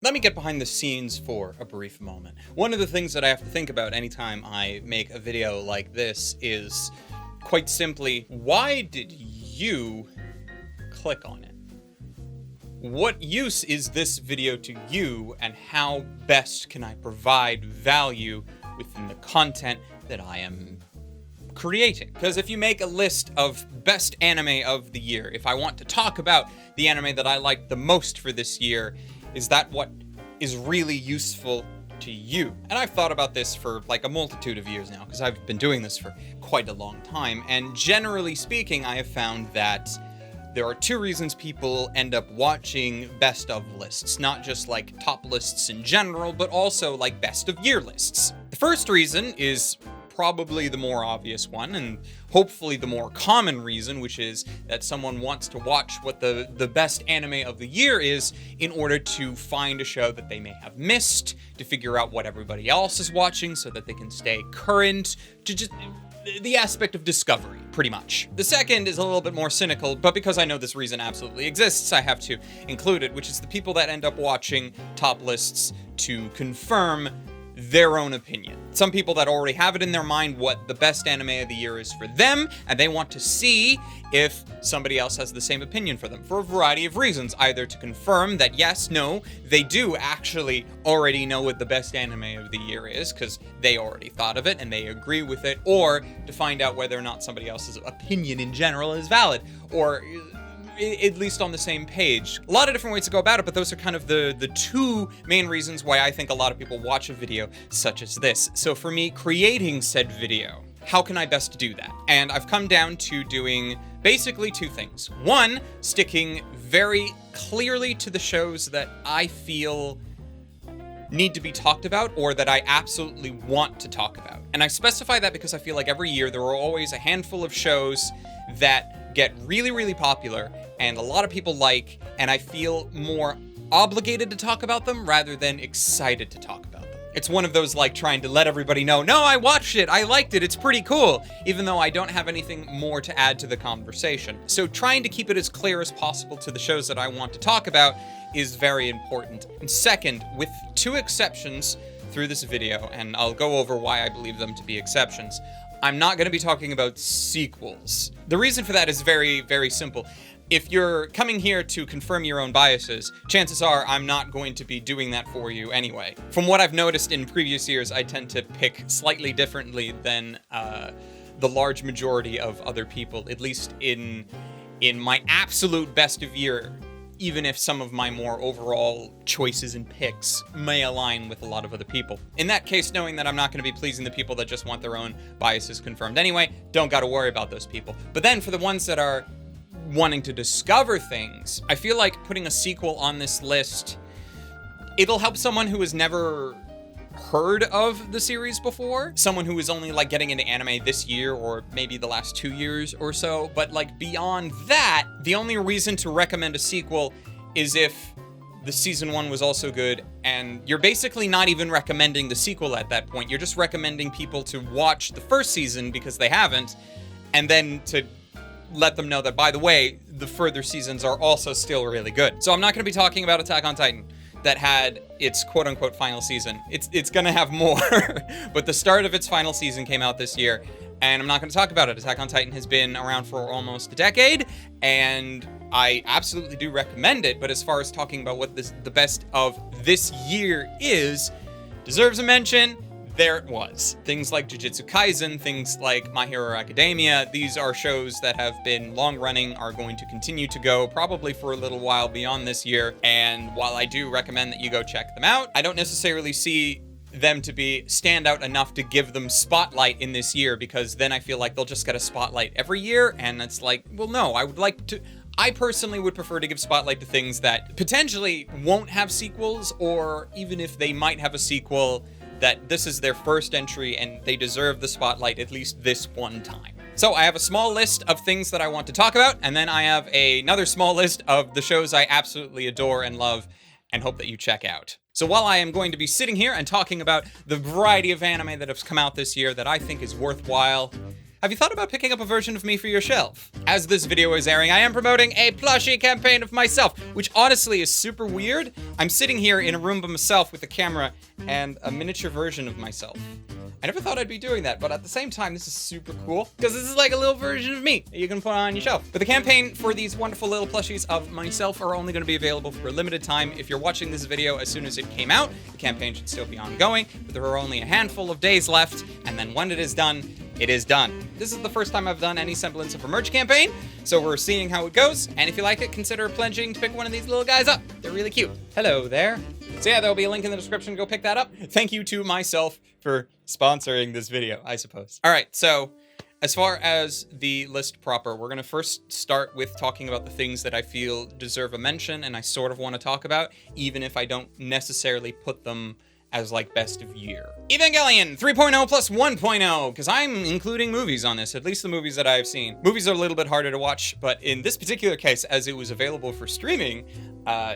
Let me get behind the scenes for a brief moment. One of the things that I have to think about anytime I make a video like this is, quite simply, why did you click on it? What use is this video to you, and how best can I provide value within the content that I am creating? Because if you make a list of best anime of the year, if I want to talk about the anime that I liked the most for this year, is that what is really useful to you? And I've thought about this for like a multitude of years now, because I've been doing this for quite a long time, and generally speaking, I have found that there are two reasons people end up watching best of lists, not just like top lists in general, but also like best of year lists. The first reason is probably the more obvious one, and hopefully the more common reason, which is that someone wants to watch what the best anime of the year is in order to find a show that they may have missed, to figure out what everybody else is watching so that they can stay current, to just the aspect of discovery, pretty much. The second is a little bit more cynical, but because I know this reason absolutely exists, I have to include it, which is the people that end up watching top lists to confirm their own opinion. Some people that already have it in their mind what the best anime of the year is for them, and they want to see if somebody else has the same opinion for them for a variety of reasons, either to confirm that yes, no, they do actually already know what the best anime of the year is because they already thought of it and they agree with it, or to find out whether or not somebody else's opinion in general is valid, or at least on the same page. A lot of different ways to go about it, but those are kind of the two main reasons why I think a lot of people watch a video such as this. So for me, creating said video, how can I best do that? And I've come down to doing basically two things. One, sticking very clearly to the shows that I feel need to be talked about or that I absolutely want to talk about. And I specify that because I feel like every year there are always a handful of shows that get really, really popular and a lot of people like, and I feel more obligated to talk about them rather than excited to talk about them. It's one of those like trying to let everybody know, no, I watched it, I liked it, it's pretty cool, even though I don't have anything more to add to the conversation. So trying to keep it as clear as possible to the shows that I want to talk about is very important. And second, with two exceptions through this video, and I'll go over why I believe them to be exceptions, I'm not going to be talking about sequels. The reason for that is very, very simple. If you're coming here to confirm your own biases, chances are I'm not going to be doing that for you anyway. From what I've noticed in previous years, I tend to pick slightly differently than the large majority of other people, at least in my absolute best of year, even if some of my more overall choices and picks may align with a lot of other people. In that case, knowing that I'm not going to be pleasing the people that just want their own biases confirmed anyway, don't got to worry about those people. But then for the ones that are wanting to discover things, I feel like putting a sequel on this list, it'll help someone who has never heard of the series before, someone who is only like getting into anime this year or maybe the last 2 years or so. But like beyond that, the only reason to recommend a sequel is if the season 1 was also good, and you're basically not even recommending the sequel at that point. You're just recommending people to watch the first season because they haven't, and then to let them know that, by the way, the further seasons are also still really good. So I'm not going to be talking about Attack on Titan that had its quote-unquote final season. It's going to have more, but the start of its final season came out this year, and I'm not going to talk about it. Attack on Titan has been around for almost a decade, and I absolutely do recommend it, but as far as talking about what the best of this year is, deserves a mention. There it was. Things like Jujutsu Kaisen, things like My Hero Academia, these are shows that have been long-running, are going to continue to go probably for a little while beyond this year, and while I do recommend that you go check them out, I don't necessarily see them to be standout enough to give them spotlight in this year, because then I feel like they'll just get a spotlight every year, and it's like, well, no, I personally would prefer to give spotlight to things that potentially won't have sequels, or even if they might have a sequel, that this is their first entry and they deserve the spotlight at least this one time. So I have a small list of things that I want to talk about, and then I have another small list of the shows I absolutely adore and love and hope that you check out. So while I am going to be sitting here and talking about the variety of anime that has come out this year that I think is worthwhile, have you thought about picking up a version of me for your shelf? As this video is airing, I am promoting a plushie campaign of myself, which honestly is super weird. I'm sitting here in a room by myself with a camera and a miniature version of myself. I never thought I'd be doing that, but at the same time, this is super cool because this is like a little version of me that you can put on your shelf. But the campaign for these wonderful little plushies of myself are only going to be available for a limited time. If you're watching this video as soon as it came out, the campaign should still be ongoing, but there are only a handful of days left, and then when it is done, it is done. This is the first time I've done any semblance of a merch campaign, so we're seeing how it goes, and if you like it, consider pledging to pick one of these little guys up. They're really cute. Hello there. So yeah, there'll be a link in the description. Go pick that up. Thank you to myself for sponsoring this video, I suppose. All right, so as far as the list proper, we're gonna first start with talking about the things that I feel deserve a mention and I sort of want to talk about, even if I don't necessarily put them as like best of year. Evangelion 3.0 plus 1.0, because I'm including movies on this, at least the movies that I've seen. Movies are a little bit harder to watch, but in this particular case, as it was available for streaming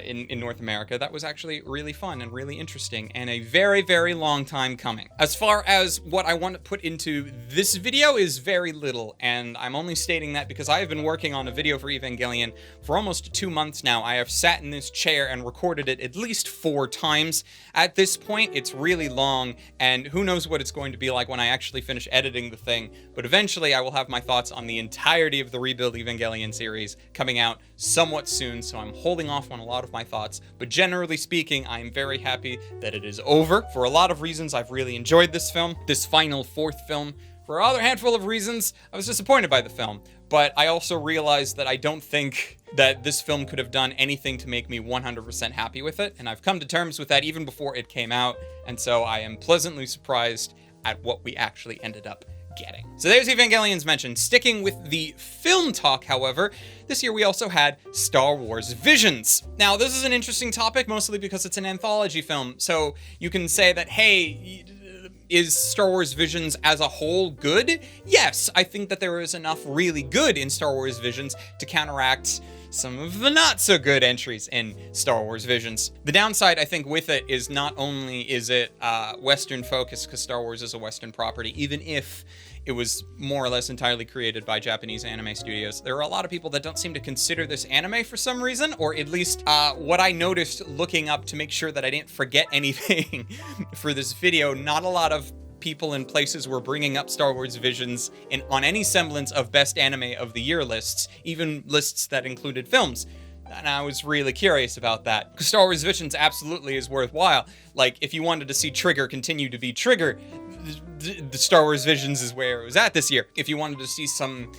in North America, that was actually really fun and really interesting and a very, very long time coming. As far as what I want to put into this video is very little, and I'm only stating that because I have been working on a video for Evangelion for almost 2 months now. I have sat in this chair and recorded it at least 4 times. At this point, it's really long, and who knows what it's going to be like when I actually finish editing the thing, but eventually I will have my thoughts on the entirety of the Rebuild Evangelion series coming out somewhat soon, so I'm holding off on a lot of my thoughts, but generally speaking, I'm very happy that it is over. For a lot of reasons, I've really enjoyed this film, this final 4th film. For a other handful of reasons, I was disappointed by the film, but I also realized that I don't think that this film could have done anything to make me 100% happy with it, and I've come to terms with that even before it came out, and so I am pleasantly surprised at what we actually ended up getting. So there's Evangelion's mention. Sticking with the film talk, however, this year we also had Star Wars Visions. Now, this is an interesting topic, mostly because it's an anthology film, so you can say that, hey, is Star Wars Visions as a whole good? Yes, I think that there is enough really good in Star Wars Visions to counteract some of the not so good entries in Star Wars Visions. The downside, I think, with it is not only is it Western focused, because Star Wars is a Western property, even if it was more or less entirely created by Japanese anime studios. There are a lot of people that don't seem to consider this anime for some reason, or at least what I noticed looking up to make sure that I didn't forget anything for this video, not a lot of people in places were bringing up Star Wars Visions on any semblance of best anime of the year lists, even lists that included films. And I was really curious about that, because Star Wars Visions absolutely is worthwhile. Like, if you wanted to see Trigger continue to be Trigger, the Star Wars Visions is where it was at this year. If you wanted to see some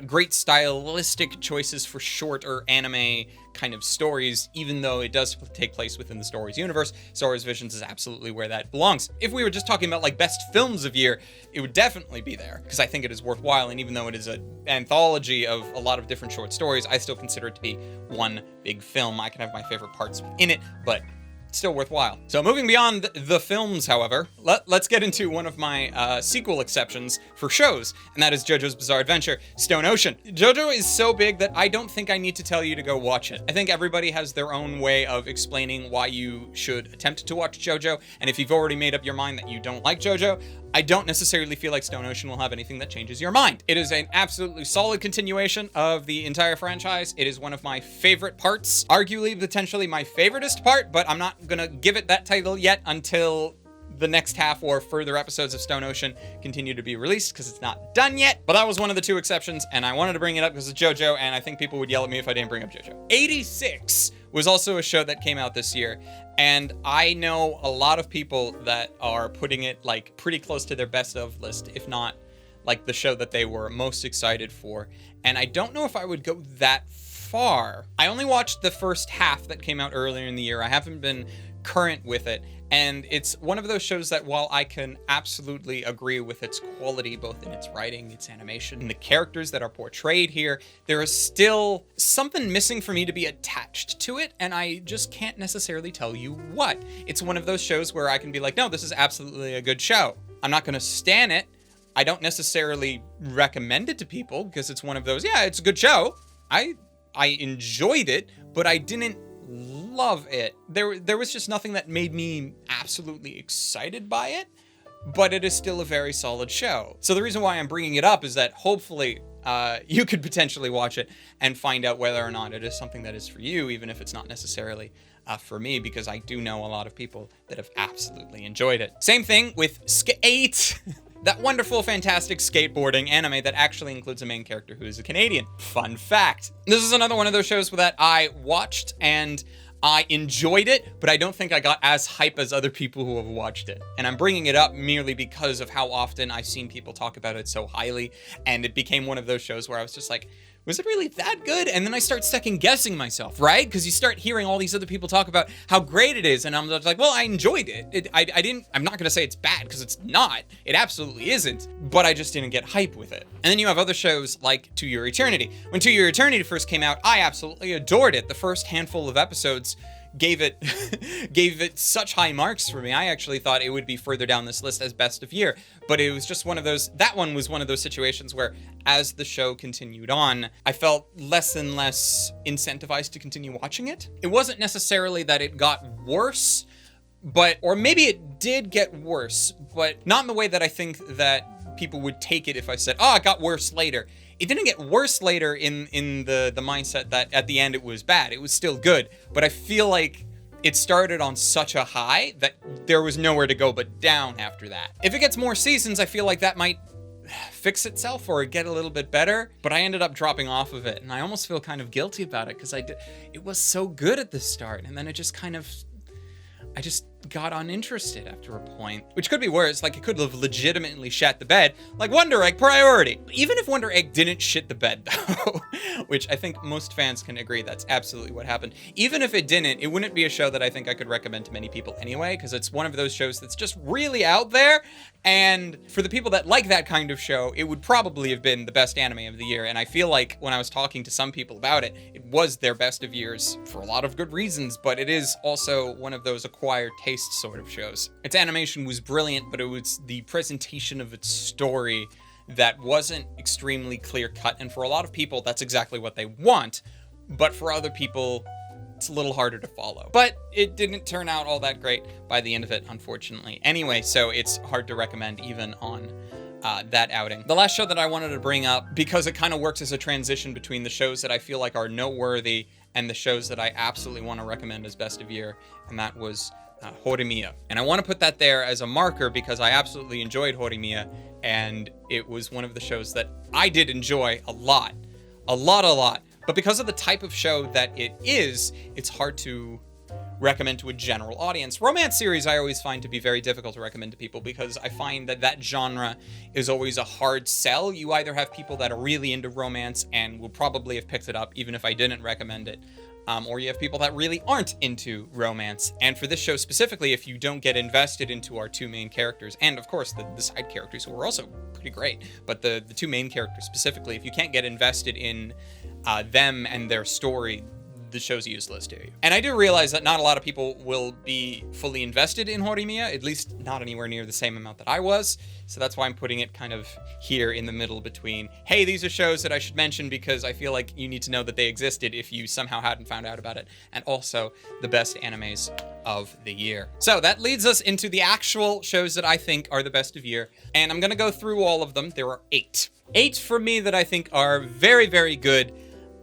great stylistic choices for short or anime kind of stories, even though it does take place within the Star Wars universe, Star Wars Visions is absolutely where that belongs. If we were just talking about like best films of year, it would definitely be there, because I think it is worthwhile, and even though it is an anthology of a lot of different short stories, I still consider it to be one big film. I can have my favorite parts in it, but still worthwhile. So moving beyond the films, however, let's get into one of my sequel exceptions for shows, and that is JoJo's Bizarre Adventure, Stone Ocean. JoJo is so big that I don't think I need to tell you to go watch it. I think everybody has their own way of explaining why you should attempt to watch JoJo, and if you've already made up your mind that you don't like JoJo, I don't necessarily feel like Stone Ocean will have anything that changes your mind. It is an absolutely solid continuation of the entire franchise. It is one of my favorite parts, arguably potentially my favoriteest part, but I'm not gonna give it that title yet until the next half or further episodes of Stone Ocean continue to be released, because it's not done yet. But that was one of the 2 exceptions, and I wanted to bring it up because it's JoJo, and I think people would yell at me if I didn't bring up JoJo. 86 was also a show that came out this year, and I know a lot of people that are putting it like pretty close to their best of list, if not like the show that they were most excited for. And I don't know if I would go that far. I only watched the first half that came out earlier in the year. I haven't been current with it, and it's one of those shows that while I can absolutely agree with its quality, both in its writing, its animation, and the characters that are portrayed here, there is still something missing for me to be attached to it, and I just can't necessarily tell you what. It's one of those shows where I can be like, no, this is absolutely a good show. I'm not gonna stan it. I don't necessarily recommend it to people, because it's one of those, yeah, it's a good show. I enjoyed it, but I didn't love it. There was just nothing that made me absolutely excited by it. but it is still a very solid show. So the reason why I'm bringing it up is that hopefully you could potentially watch it and find out whether or not it is something that is for you, even if it's not necessarily for me, because I do know a lot of people that have absolutely enjoyed it. Same thing with Skate, that wonderful, fantastic skateboarding anime that actually includes a main character who is a Canadian. Fun fact. This is another one of those shows that I watched and I enjoyed it, but I don't think I got as hype as other people who have watched it. And I'm bringing it up merely because of how often I've seen people talk about it so highly, and it became one of those shows where I was just like, was it really that good? And then I start second guessing myself, right? Because you start hearing all these other people talk about how great it is, and I'm just like, well, I enjoyed it. I'm not gonna say it's bad, because it's not. It absolutely isn't. But I just didn't get hype with it. And then you have other shows like To Your Eternity. When To Your Eternity first came out, I absolutely adored it. The first handful of episodes gave it such high marks for me. I actually thought it would be further down this list as best of year, but it was just one of those, that one was one of those situations where as the show continued on, I felt less and less incentivized to continue watching it. It wasn't necessarily that it got worse, or maybe it did get worse, but not in the way that I think that people would take it if I said, oh, it got worse later. It didn't get worse later in the mindset that at the end it was bad. It was still good, but I feel like it started on such a high that there was nowhere to go but down after that. If it gets more seasons, I feel like that might fix itself or get a little bit better, but I ended up dropping off of it, and I almost feel kind of guilty about it because it was so good at the start, and then it just kind of, I just got uninterested after a point, which could be worse. Like, it could have legitimately shat the bed, like Wonder Egg Priority. Even if Wonder Egg didn't shit the bed, though, which I think most fans can agree that's absolutely what happened. Even if it didn't, it wouldn't be a show that I think I could recommend to many people anyway, because it's one of those shows that's just really out there, and for the people that like that kind of show, it would probably have been the best anime of the year, and I feel like when I was talking to some people about it, it was their best of years for a lot of good reasons, but it is also one of those acquired taste sort of shows. Its animation was brilliant, but it was the presentation of its story that wasn't extremely clear-cut, and for a lot of people, that's exactly what they want, but for other people, it's a little harder to follow. But it didn't turn out all that great by the end of it, unfortunately. Anyway, so it's hard to recommend even on that outing. The last show that I wanted to bring up, because it kind of works as a transition between the shows that I feel like are noteworthy and the shows that I absolutely want to recommend as best of year, and that was Horimiya. And I want to put that there as a marker because I absolutely enjoyed Horimiya, and it was one of the shows that I did enjoy a lot. But because of the type of show that it is, it's hard to recommend to a general audience. Romance series I always find to be very difficult to recommend to people because I find that genre is always a hard sell. You either have people that are really into romance and will probably have picked it up even if I didn't recommend it, or you have people that really aren't into romance. And for this show specifically, if you don't get invested into our two main characters, and of course the side characters who are also pretty great, but the two main characters specifically, if you can't get invested in them and their story, the show's useless to you. And I do realize that not a lot of people will be fully invested in Horimiya, at least not anywhere near the same amount that I was. So that's why I'm putting it kind of here in the middle between, hey, these are shows that I should mention because I feel like you need to know that they existed if you somehow hadn't found out about it, and also the best animes of the year. So that leads us into the actual shows that I think are the best of year, and I'm gonna go through all of them. There are 8. 8 for me that I think are very, very good.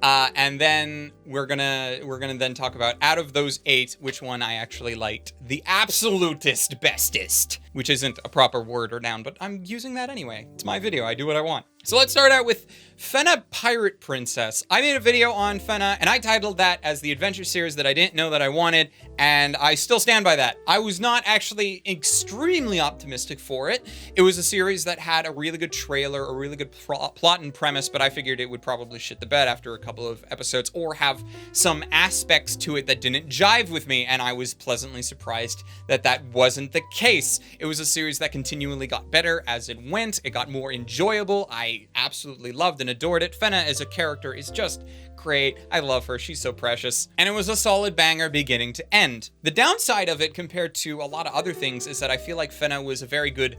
And then we're gonna then talk about, out of those 8, which one I actually liked the absolutist bestest, which isn't a proper word or noun, but I'm using that anyway. It's my video, I do what I want. So let's start out with Fena Pirate Princess. I made a video on Fena, and I titled that as the adventure series that I didn't know that I wanted, and I still stand by that. I was not actually extremely optimistic for it. It was a series that had a really good trailer, a really good plot and premise, but I figured it would probably shit the bed after a couple of episodes, or have some aspects to it that didn't jive with me, and I was pleasantly surprised that that wasn't the case. It was a series that continually got better as it went. It got more enjoyable. I absolutely loved and adored it. Fena as a character is just great. I love her. She's so precious. And it was a solid banger beginning to end. The downside of it compared to a lot of other things is that I feel like Fena was a very good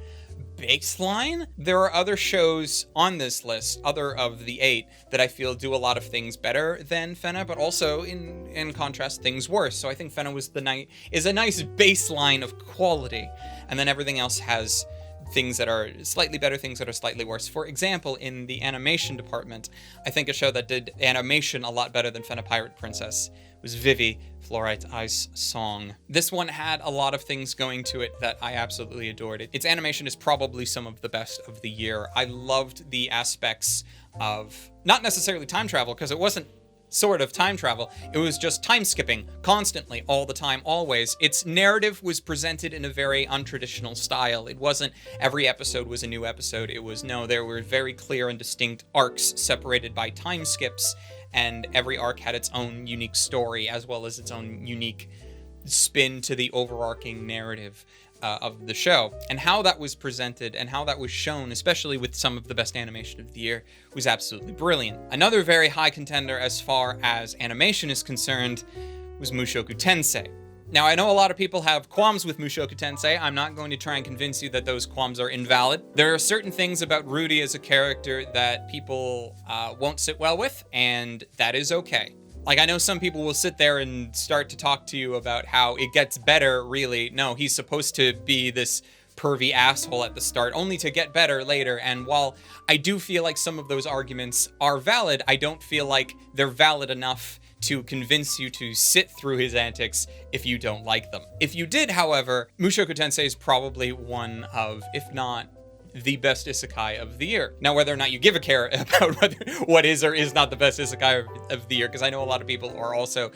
baseline. There are other shows on this list, other of the 8, that I feel do a lot of things better than Fena, but also in contrast, things worse. So I think Fena is a nice baseline of quality, and then everything else has things that are slightly better, things that are slightly worse. For example, in the animation department, I think a show that did animation a lot better than Fena Pirate Princess was Vivi, Fluorite Ice Song. This one had a lot of things going to it that I absolutely adored. Its animation is probably some of the best of the year. I loved the aspects of, not necessarily time travel, because it wasn't sort of time travel, it was just time skipping constantly, all the time, always. Its narrative was presented in a very untraditional style. It wasn't every episode was a new episode. It was, no, there were very clear and distinct arcs separated by time skips, and every arc had its own unique story as well as its own unique spin to the overarching narrative of the show. And how that was presented and how that was shown, especially with some of the best animation of the year, was absolutely brilliant. Another very high contender as far as animation is concerned was Mushoku Tensei. Now, I know a lot of people have qualms with Mushoku Tensei. I'm not going to try and convince you that those qualms are invalid. There are certain things about Rudy as a character that people won't sit well with, and that is okay. Like, I know some people will sit there and start to talk to you about how it gets better, really. No, he's supposed to be this pervy asshole at the start, only to get better later. And while I do feel like some of those arguments are valid, I don't feel like they're valid enough to convince you to sit through his antics if you don't like them. If you did, however, Mushoku Tensei is probably one of, if not the best isekai of the year. Now, whether or not you give a care about what is or is not the best isekai of the year, because I know a lot of people are also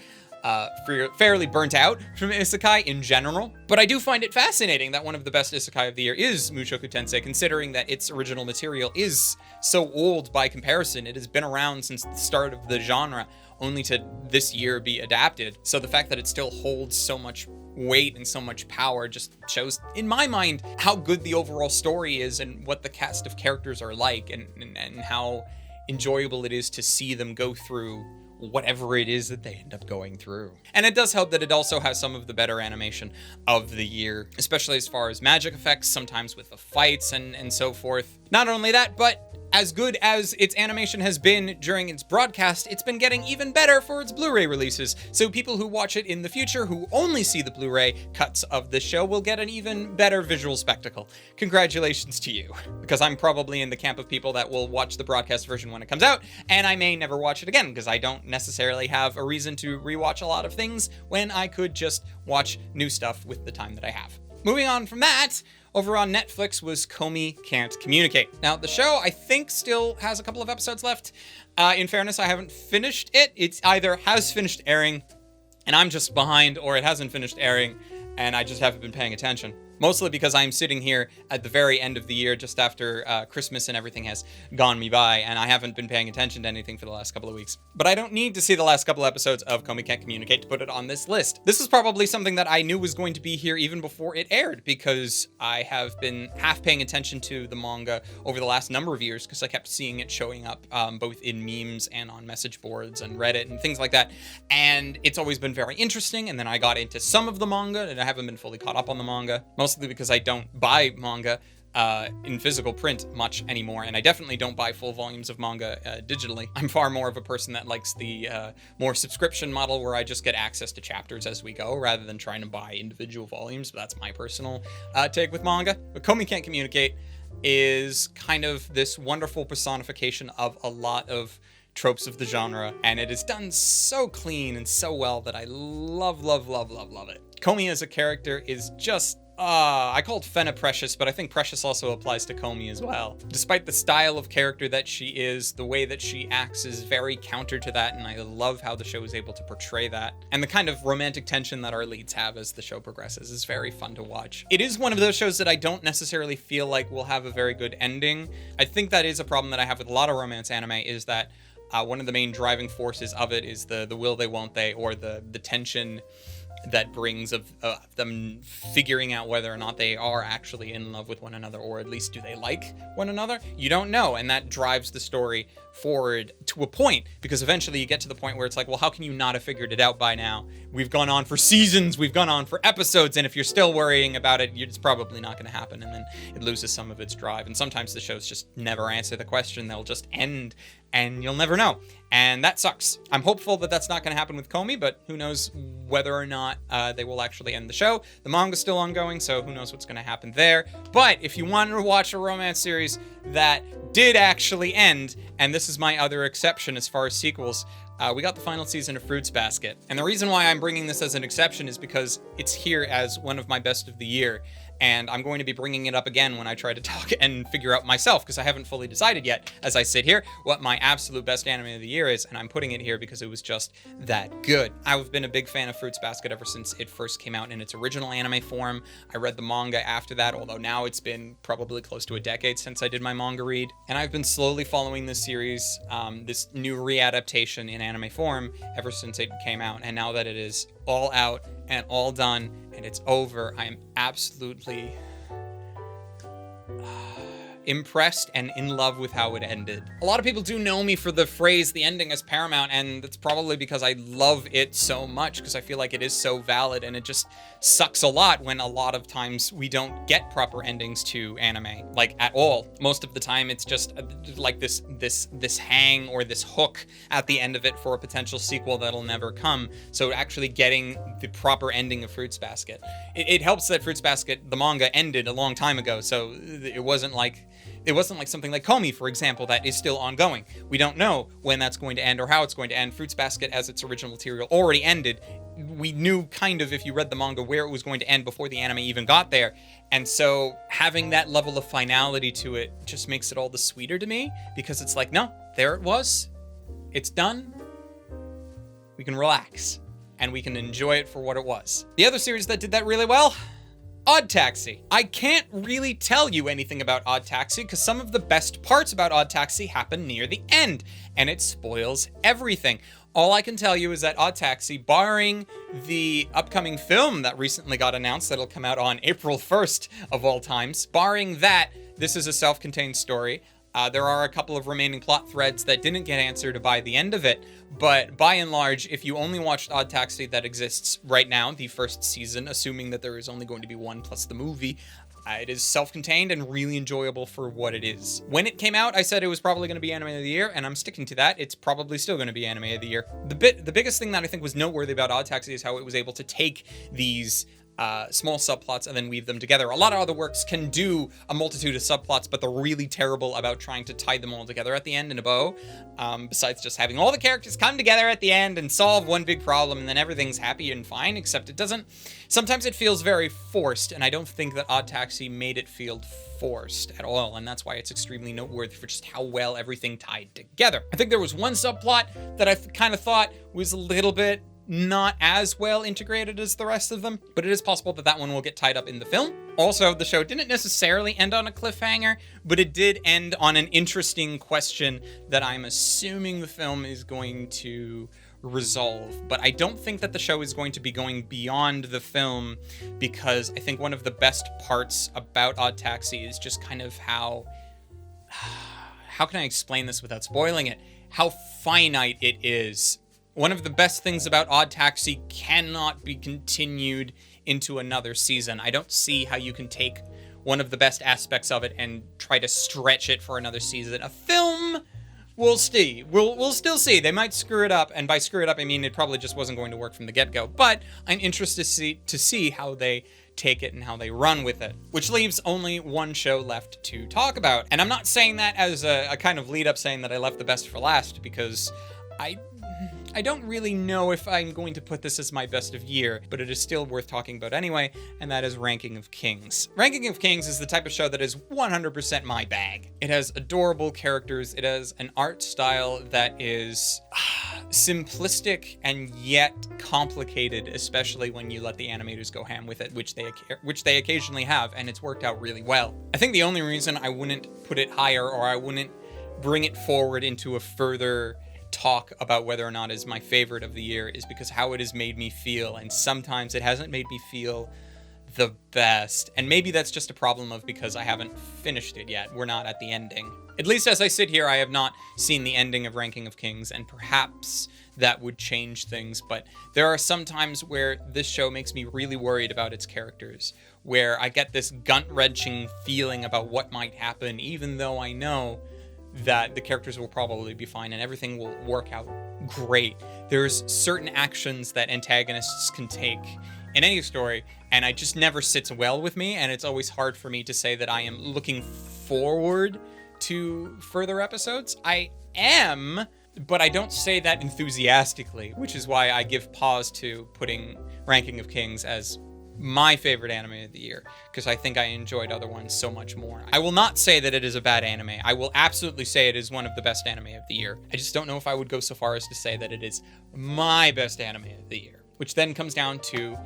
fairly burnt out from isekai in general, but I do find it fascinating that one of the best isekai of the year is Mushoku Tensei, considering that its original material is so old by comparison. It has been around since the start of the genre, only to this year be adapted. So the fact that it still holds so much weight and so much power just shows, in my mind, how good the overall story is and what the cast of characters are like, and how enjoyable it is to see them go through whatever it is that they end up going through. And it does help that it also has some of the better animation of the year, especially as far as magic effects, sometimes with the fights and so forth. Not only that, but as good as its animation has been during its broadcast, it's been getting even better for its Blu-ray releases. So people who watch it in the future, who only see the Blu-ray cuts of the show, will get an even better visual spectacle. Congratulations to you. Because I'm probably in the camp of people that will watch the broadcast version when it comes out, and I may never watch it again, because I don't necessarily have a reason to rewatch a lot of things when I could just watch new stuff with the time that I have. Moving on from that, over on Netflix was Comey Can't Communicate. Now, the show, I think, still has a couple of episodes left. In fairness, I haven't finished it. It's either has finished airing, and I'm just behind, or it hasn't finished airing, and I just haven't been paying attention. Mostly because I'm sitting here at the very end of the year, just after Christmas and everything has gone me by, and I haven't been paying attention to anything for the last couple of weeks. But I don't need to see the last couple episodes of Comey Can't Communicate to put it on this list. This is probably something that I knew was going to be here even before it aired, because I have been half paying attention to the manga over the last number of years, because I kept seeing it showing up both in memes and on message boards and Reddit and things like that. And it's always been very interesting, and then I got into some of the manga, and I haven't been fully caught up on the manga. Mostly because I don't buy manga in physical print much anymore, and I definitely don't buy full volumes of manga digitally. I'm far more of a person that likes the more subscription model, where I just get access to chapters as we go, rather than trying to buy individual volumes. But that's my personal take with manga. But Comey Can't Communicate is kind of this wonderful personification of a lot of tropes of the genre, and it is done so clean and so well that I love it. Comey as a character is just I called Fena precious, but I think precious also applies to Comey as well. Despite the style of character that she is, the way that she acts is very counter to that, and I love how the show is able to portray that. And the kind of romantic tension that our leads have as the show progresses is very fun to watch. It is one of those shows that I don't necessarily feel like will have a very good ending. I think that is a problem that I have with a lot of romance anime, is that one of the main driving forces of it is the will they, won't they, or the tension that brings of them figuring out whether or not they are actually in love with one another, or at least do they like one another. You don't know, and that drives the story forward to a point, because eventually you get to the point where it's like, well, how can you not have figured it out by now? We've gone on for seasons, we've gone on for episodes, and if you're still worrying about it, it's probably not going to happen, and then it loses some of its drive. And sometimes the shows just never answer the question. They'll just end and you'll never know. And that sucks. I'm hopeful that that's not going to happen with Comey, but who knows whether or not they will actually end the show. The manga's still ongoing, so who knows what's going to happen there. But if you wanted to watch a romance series that did actually end, and this is my other exception as far as sequels, we got the final season of Fruits Basket. And the reason why I'm bringing this as an exception is because it's here as one of my best of the year. And I'm going to be bringing it up again when I try to talk and figure out myself, because I haven't fully decided yet, as I sit here, what my absolute best anime of the year is, and I'm putting it here because it was just that good. I've been a big fan of Fruits Basket ever since it first came out in its original anime form. I read the manga after that, although now it's been probably close to a decade since I did my manga read. And I've been slowly following this series, this new readaptation in anime form, ever since it came out. And now that it is all out and all done and it's over, I am absolutely impressed and in love with how it ended. A lot of people do know me for the phrase, the ending is paramount, and that's probably because I love it so much, because I feel like it is so valid, and it just sucks a lot when a lot of times we don't get proper endings to anime, like at all. Most of the time it's just like this hang or this hook at the end of it for a potential sequel that'll never come. So actually getting the proper ending of Fruits Basket, it helps that Fruits Basket, the manga, ended a long time ago, so it wasn't like something like Comey, for example, that is still ongoing. We don't know when that's going to end or how it's going to end. Fruits Basket, as its original material, already ended. We knew kind of, if you read the manga, where it was going to end before the anime even got there. And so having that level of finality to it just makes it all the sweeter to me, because it's like, no, there it was. It's done. We can relax and we can enjoy it for what it was. The other series that did that really well, Odd Taxi. I can't really tell you anything about Odd Taxi because some of the best parts about Odd Taxi happen near the end, and it spoils everything. All I can tell you is that Odd Taxi, barring the upcoming film that recently got announced that'll come out on April 1st of all times, barring that, this is a self-contained story. There are a couple of remaining plot threads that didn't get answered by the end of it, but by and large, if you only watched Odd Taxi that exists right now, the first season, assuming that there is only going to be one plus the movie, it is self-contained and really enjoyable for what it is. When it came out, I said it was probably going to be Anime of the Year, and I'm sticking to that. It's probably still going to be Anime of the Year. The biggest thing that I think was noteworthy about Odd Taxi is how it was able to take these small subplots and then weave them together. A lot of other works can do a multitude of subplots, but they're really terrible about trying to tie them all together at the end in a bow, besides just having all the characters come together at the end and solve one big problem, and then everything's happy and fine, except it doesn't. Sometimes it feels very forced, and I don't think that Odd Taxi made it feel forced at all, and that's why it's extremely noteworthy for just how well everything tied together. I think there was one subplot that I kind of thought was a little bit not as well integrated as the rest of them, but it is possible that that one will get tied up in the film. Also, the show didn't necessarily end on a cliffhanger, but it did end on an interesting question that I'm assuming the film is going to resolve. But I don't think that the show is going to be going beyond the film, because I think one of the best parts about Odd Taxi is just kind of how can I explain this without spoiling it? How finite it is. One of the best things about Odd Taxi cannot be continued into another season. I don't see how you can take one of the best aspects of it and try to stretch it for another season. A film, we'll see. We'll still see. They might screw it up, and by screw it up, I mean it probably just wasn't going to work from the get-go. But I'm interested to see how they take it and how they run with it, which leaves only one show left to talk about. And I'm not saying that as a kind of lead up saying that I left the best for last, because I don't really know if I'm going to put this as my best of year, but it is still worth talking about anyway, and that is Ranking of Kings. Ranking of Kings is the type of show that is 100% my bag. It has adorable characters, it has an art style that is simplistic and yet complicated, especially when you let the animators go ham with it, which they occasionally have, and it's worked out really well. I think the only reason I wouldn't put it higher, or I wouldn't bring it forward into a further talk about whether or not it is my favorite of the year, is because how it has made me feel, and sometimes it hasn't made me feel the best. And maybe that's just a problem of because I haven't finished it yet. We're not at the ending. At least as I sit here, I have not seen the ending of Ranking of Kings, and perhaps that would change things, but there are some times where this show makes me really worried about its characters, where I get this gut-wrenching feeling about what might happen, even though I know that the characters will probably be fine and everything will work out great. There's certain actions that antagonists can take in any story, and it just never sits well with me, and it's always hard for me to say that I am looking forward to further episodes. I am, but I don't say that enthusiastically, which is why I give pause to putting Ranking of Kings as my favorite anime of the year, because I think I enjoyed other ones so much more. I will not say that it is a bad anime. I will absolutely say it is one of the best anime of the year. I just don't know if I would go so far as to say that it is my best anime of the year, which then comes down to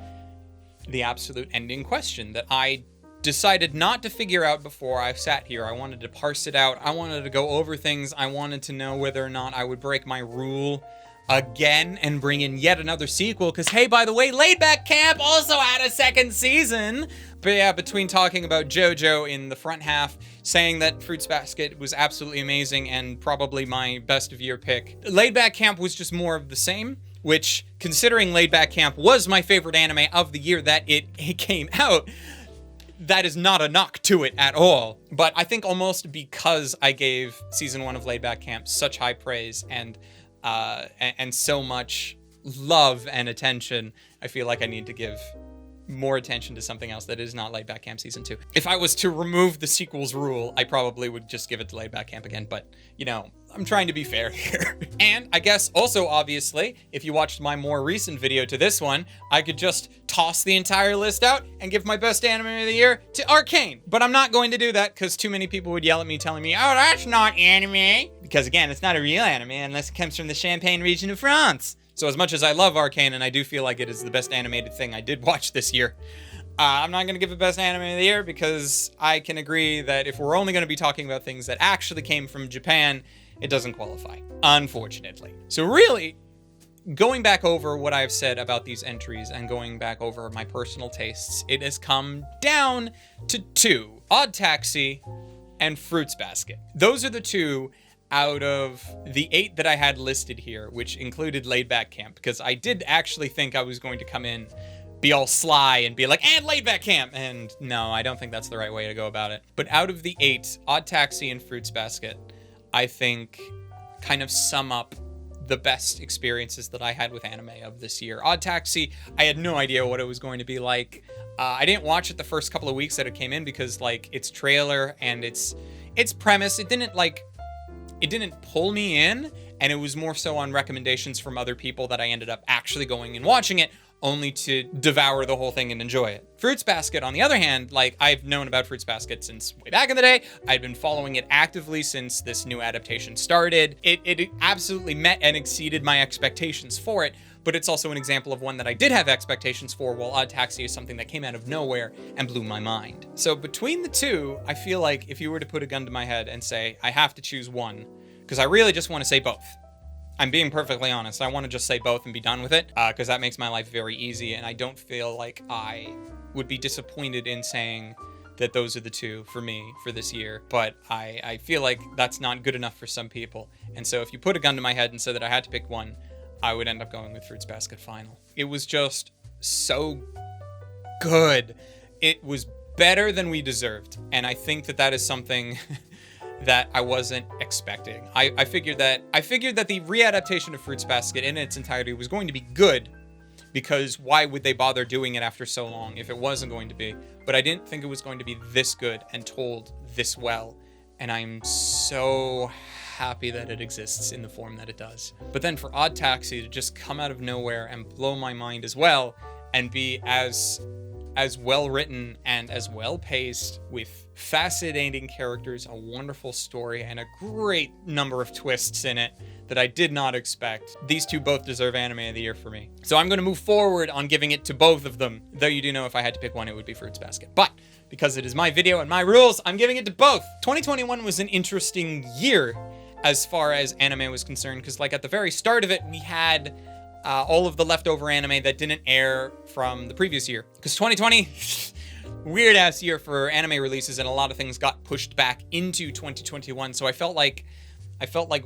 the absolute ending question that I decided not to figure out before I sat here. I wanted to parse it out. I wanted to go over things. I wanted to know whether or not I would break my rule again and bring in yet another sequel, because hey, by the way, Laid Back Camp also had a second season. But yeah, between talking about JoJo in the front half, saying that Fruits Basket was absolutely amazing and probably my best of year pick, Laid Back Camp was just more of the same, which, considering Laid Back Camp was my favorite anime of the year that it came out, that is not a knock to it at all. But I think almost because I gave season 1 of Laid Back Camp such high praise and so much love and attention, I feel like I need to give more attention to something else that is not Laid Back Camp season 2. If I was to remove the sequels rule, I probably would just give it to Laid Back Camp again, but you know, I'm trying to be fair here. And I guess also, obviously, if you watched my more recent video to this one, I could just toss the entire list out and give my best anime of the year to Arcane. But I'm not going to do that because too many people would yell at me telling me, oh, that's not anime. Because again, it's not a real anime unless it comes from the Champagne region of France. So as much as I love Arcane, and I do feel like it is the best animated thing I did watch this year, I'm not going to give it best anime of the year because I can agree that if we're only going to be talking about things that actually came from Japan, it doesn't qualify, unfortunately. So really, going back over what I've said about these entries and going back over my personal tastes, it has come down to 2, Odd Taxi and Fruits Basket. Those are the 2 out of the 8 that I had listed here, which included Laid Back Camp, because I did actually think I was going to come in, be all sly and be like, and Laid Back Camp, and no, I don't think that's the right way to go about it. But out of the 8, Odd Taxi and Fruits Basket, I think kind of sum up the best experiences that I had with anime of this year. Odd Taxi, I had no idea what it was going to be like. I didn't watch it the first couple of weeks that it came in because like its trailer and its premise, it didn't pull me in, and it was more so on recommendations from other people that I ended up actually going and watching it, only to devour the whole thing and enjoy it. Fruits Basket, on the other hand, like, I've known about Fruits Basket since way back in the day. I'd been following it actively since this new adaptation started. It absolutely met and exceeded my expectations for it, but it's also an example of one that I did have expectations for, while Odd Taxi is something that came out of nowhere and blew my mind. So between the 2, I feel like if you were to put a gun to my head and say, I have to choose one, because I really just want to say both. I'm being perfectly honest. I want to just say both and be done with it, because that makes my life very easy, and I don't feel like I would be disappointed in saying that those are the 2 for me for this year, but I feel like that's not good enough for some people. And so if you put a gun to my head and said that I had to pick one, I would end up going with Fruits Basket final. It was just so good. It was better than we deserved, and I think that that is something that I wasn't expecting. I figured that the readaptation of Fruits Basket in its entirety was going to be good, because why would they bother doing it after so long if it wasn't going to be? But I didn't think it was going to be this good and told this well, and I'm so happy that it exists in the form that it does. But then for Odd Taxi to just come out of nowhere and blow my mind as well, and be as well written and as well paced, with fascinating characters, a wonderful story, and a great number of twists in it that I did not expect. These 2 both deserve anime of the year for me. So I'm going to move forward on giving it to both of them, though you do know if I had to pick one, it would be Fruits Basket. But because it is my video and my rules, I'm giving it to both. 2021 was an interesting year as far as anime was concerned, because like at the very start of it, we had all of the leftover anime that didn't air from the previous year. Because 2020, weird ass year for anime releases, and a lot of things got pushed back into 2021. So I felt like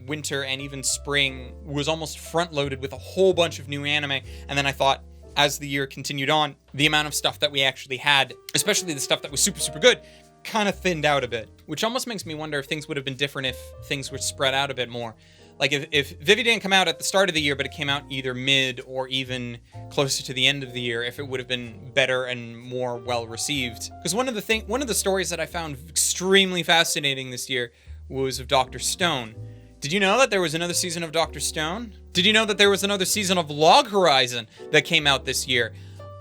winter and even spring was almost front loaded with a whole bunch of new anime. And then I thought, as the year continued on, the amount of stuff that we actually had, especially the stuff that was super, super good, kind of thinned out a bit, which almost makes me wonder if things would have been different if things were spread out a bit more. Like if Vivi didn't come out at the start of the year, but it came out either mid or even closer to the end of the year, if it would have been better and more well received. Because one of the stories that I found extremely fascinating this year was of Dr. Stone. Did you know that there was another season of Dr. Stone? Did you know that there was another season of Log Horizon that came out this year?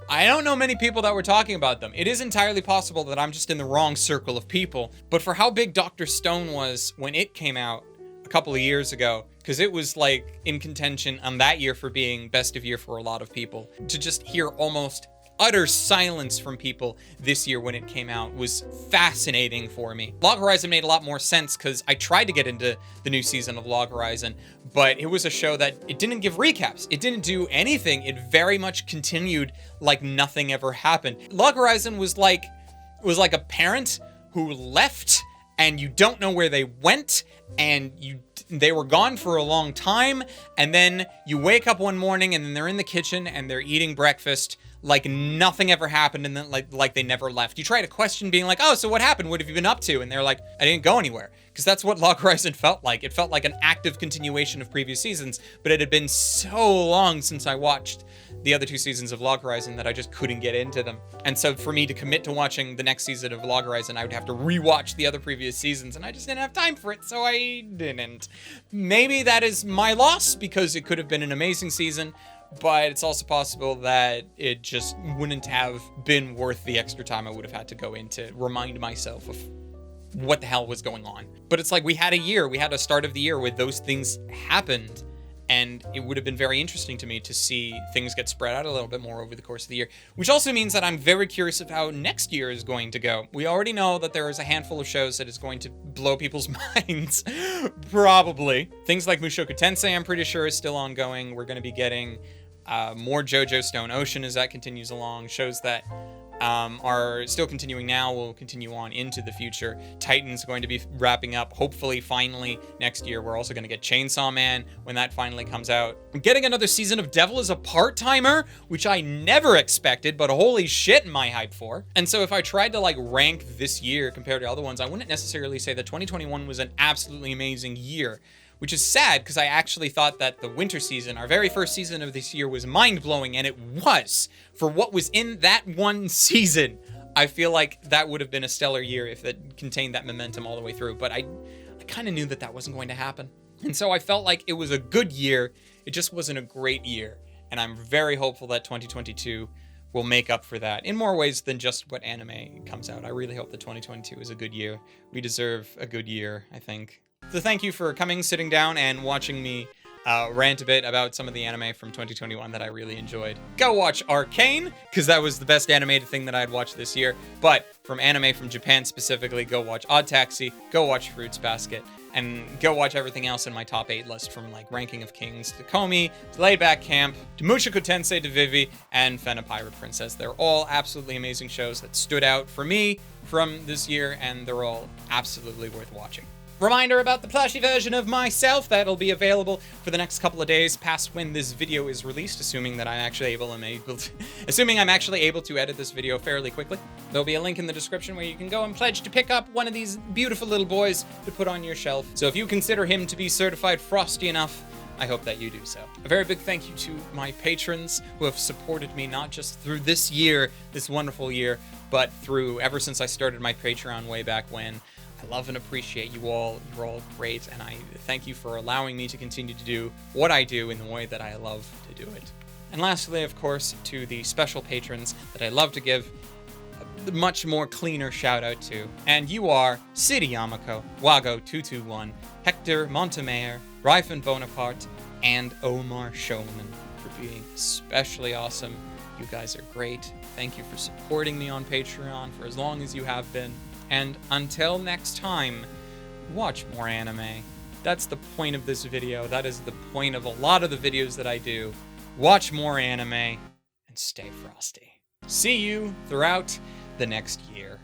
I don't know many people that were talking about them. It is entirely possible that I'm just in the wrong circle of people, but for how big Dr. Stone was when it came out a couple of years ago, because it was like in contention on that year for being best of year for a lot of people, to just hear almost utter silence from people this year when it came out was fascinating for me. Log Horizon made a lot more sense because I tried to get into the new season of Log Horizon, but it was a show that it didn't give recaps. It didn't do anything. It very much continued like nothing ever happened. Log Horizon was like a parent who left and you don't know where they went, and they were gone for a long time, and then you wake up one morning and then they're in the kitchen and they're eating breakfast like nothing ever happened, and then like they never left. You try to question being like, oh, so what happened? What have you been up to? And they're like, I didn't go anywhere. Because that's what Log Horizon felt like. It felt like an active continuation of previous seasons, but it had been so long since I watched the other two seasons of Log Horizon that I just couldn't get into them. And so for me to commit to watching the next season of Log Horizon, I would have to rewatch the other previous seasons, and I just didn't have time for it, so I didn't. Maybe that is my loss, because it could have been an amazing season, but it's also possible that it just wouldn't have been worth the extra time I would have had to go in to remind myself of what the hell was going on. But it's like we had a start of the year where those things happened, and it would have been very interesting to me to see things get spread out a little bit more over the course of the year, which also means that I'm very curious of how next year is going to go. We already know that there is a handful of shows that is going to blow people's minds, probably. Things like Mushoku Tensei, I'm pretty sure, is still ongoing. We're going to be getting more JoJo Stone Ocean as that continues along. Shows that are still continuing now will continue on into the future. Titan's going to be wrapping up, hopefully, finally, next year. We're also going to get Chainsaw Man when that finally comes out. I'm getting another season of Devil is a Part-Timer, which I never expected, but holy shit am I hyped for. And so if I tried to like rank this year compared to other ones, I wouldn't necessarily say that 2021 was an absolutely amazing year, which is sad because I actually thought that the winter season, our very first season of this year, was mind-blowing, and it was. For what was in that one season, I feel like that would have been a stellar year if it contained that momentum all the way through, but I kind of knew that wasn't going to happen. And so I felt like it was a good year, it just wasn't a great year, and I'm very hopeful that 2022 will make up for that in more ways than just what anime comes out. I really hope that 2022 is a good year. We deserve a good year, I think. So thank you for coming, sitting down, and watching me rant a bit about some of the anime from 2021 that I really enjoyed. Go watch Arcane, because that was the best animated thing that I'd watched this year. But from anime from Japan specifically, go watch Odd Taxi, go watch Fruits Basket, and go watch everything else in my top 8 list, from like Ranking of Kings to Komi, to Laid Back Camp, to Mushoku Tensei, to Vivi, and Fena Pirate Princess. They're all absolutely amazing shows that stood out for me from this year, and they're all absolutely worth watching. Reminder about the Plushie version of myself that'll be available for the next couple of days past when this video is released, assuming I'm actually able to edit this video fairly quickly. There'll be a link in the description where you can go and pledge to pick up one of these beautiful little boys to put on your shelf. So if you consider him to be certified frosty enough, I hope that you do so. A very big thank you to my patrons who have supported me not just through this year, this wonderful year, but through ever since I started my Patreon way back when. I love and appreciate you all. You're all great, and I thank you for allowing me to continue to do what I do in the way that I love to do it. And lastly, of course, to the special patrons that I love to give a much more cleaner shout out to. And you are City Yamako, Wago221, Hector Montemayor, Ryfan Bonaparte, and Omar Showman for being especially awesome. You guys are great. Thank you for supporting me on Patreon for as long as you have been. And until next time, watch more anime. That's the point of this video. That is the point of a lot of the videos that I do. Watch more anime and stay frosty. See you throughout the next year.